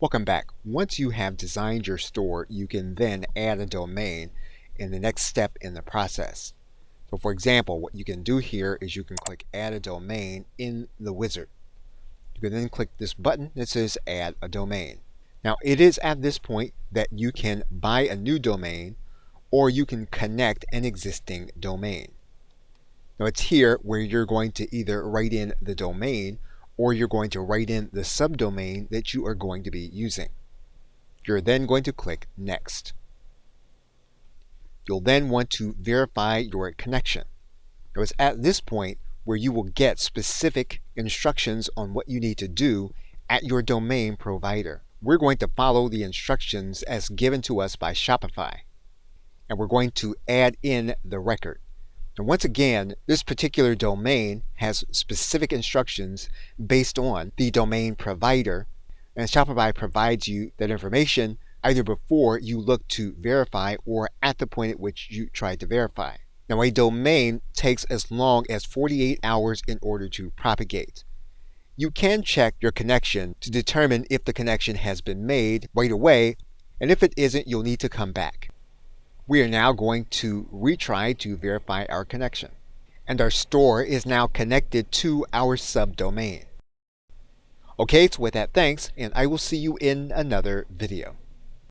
Welcome back. Once you have designed your store, you can then add a domain in the next step in the process. So for example, what you can do here is you can click add a domain in the wizard. You can then click this button that says add a domain. Now it is at this point that you can buy a new domain or you can connect an existing domain. Now it's here where you're going to either write in the domain or you're going to write in the subdomain that you are going to be using. You're then going to click Next. You'll then want to verify your connection. Now it's at this point where you will get specific instructions on what you need to do at your domain provider. We're going to follow the instructions as given to us by Shopify, and we're going to add in the record. And once again, this particular domain has specific instructions based on the domain provider, and Shopify provides you that information either before you look to verify or at the point at which you try to verify. Now, a domain takes as long as 48 hours in order to propagate. You can check your connection to determine if the connection has been made right away, and if it isn't, you'll need to come back. We are now going to retry to verify our connection. And our store is now connected to our subdomain. Okay, so with that, thanks, and I will see you in another video.